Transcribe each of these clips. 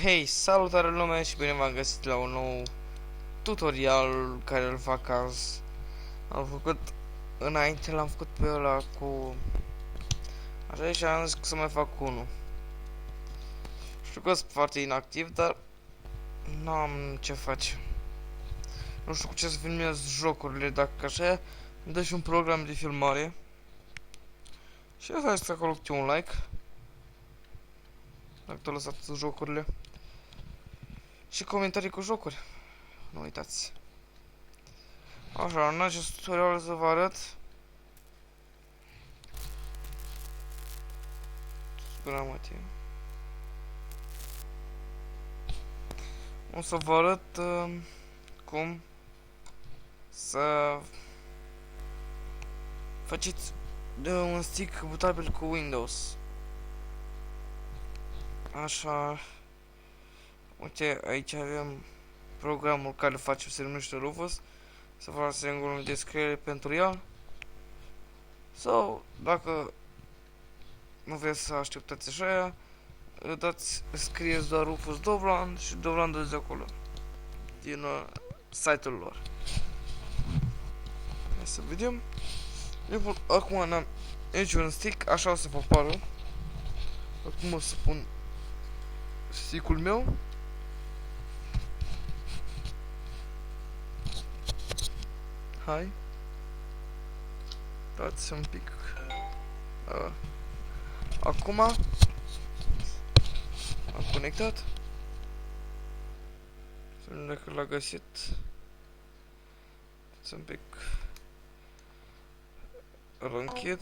Hei, salutare lume și bine v-am găsit la un nou tutorial care îl fac azi. Am făcut înainte, l-am făcut pe ăla cu așa și am zis că să mai fac unul. Știu că sunt foarte inactiv, dar n-am ce face. Nu știu cu ce să filmez jocurile, dacă așa e, îmi dă și un program de filmare. Și asta este acolo câte un like, dacă te-au lăsat jocurile. Și comentarii cu jocuri, nu uitați. Așa, în acest tutorial să vă arăt gramatic. O să vă arăt cum să faceți un stick bootabil cu Windows. Așa, uite, aici avem programul care face, se numește Rufus. Să faceți singurul descriere pentru el. Sau, dacă nu vreți să așteptați așa, dați, scrieți doar Rufus Dovland și Dovland de acolo, din site-ul lor. Hai să vedem. Eu acum n-am niciun stick, așa o să vă pară. Acum o să pun stick-ul meu. Hai. Dați un pic. Acum am conectat. Să vedem dacă l-a găsit. Dați un pic. Îl închid.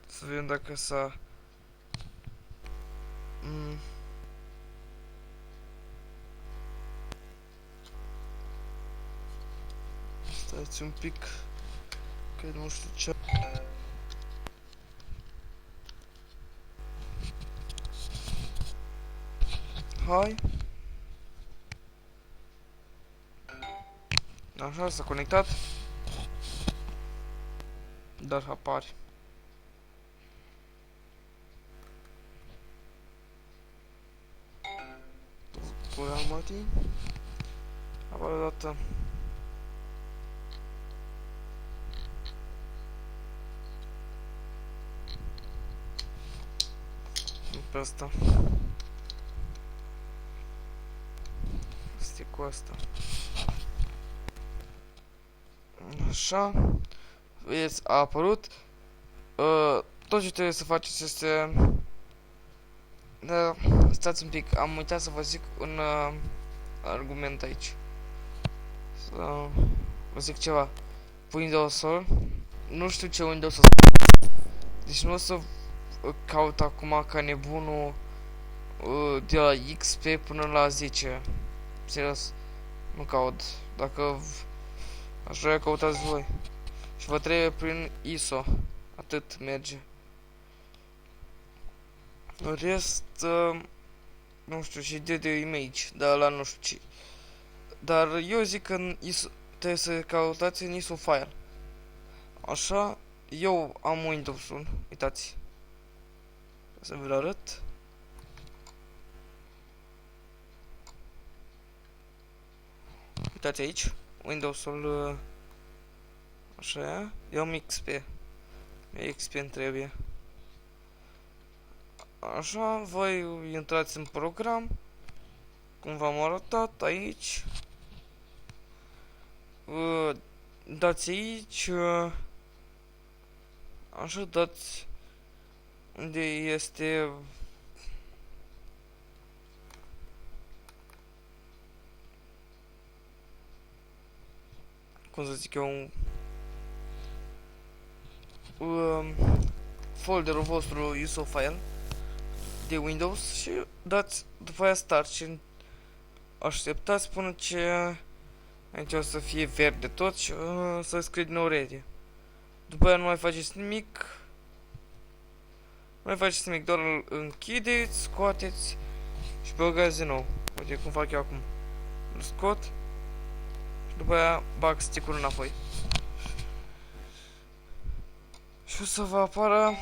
Să vedem dacă s-a... Stați un pic, că nu știu ce... Hai. Așa, s-a conectat. Dar apare. Programati. Apare odată. Pe asta. Stick-ul ăsta. Așa. Vedeți, a apărut. Tot ce trebuie să faceți este... stați un pic, am uitat să vă zic un argument aici. Să vă zic ceva. Windows-ul. Nu știu ce Windows să... Deci nu o să caut acum ca nebunul de la XP până la 10. Serios. Nu caut. Dacă așa căutați voi. Și vă trebuie prin ISO. Atât merge. În rest, nu știu, și de image, dar ăla nu știu ce. Dar eu zic că în ISO, trebuie să căutați în ISO file. Așa, eu am Windows-ul, uitați. Să vă arăt. Uitați aici, Windows-ul, așa, eu am XP. XP îmi trebuie. Așa, voi intrați în program, cum v-am arătat aici. Dați aici, așa, dați unde este cum să zic eu, folderul vostru ISO file de Windows și dați după aia start și așteptați până ce aici o să fie verde tot și să scrie din nou ready. După aia nu mai faceți nimic. Nu mai faceți nimic, doar îl închideți, scoateți și băgați din nou. Uite cum fac eu acum. Îl scot și după aia bag stick-ul înapoi. Și o să vă apară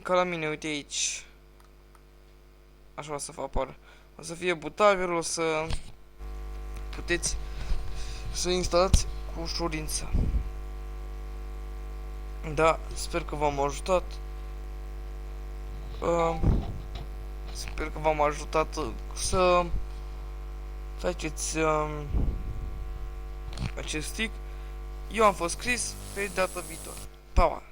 ca la mine, uite aici. așa o să vă apară. O să fie butabil, o să puteți să instalați cu ușurință. Da, sper că v-am ajutat. Sper că v-am ajutat să faceți acest stick. Eu am fost Chris, pe data viitoare. Pa!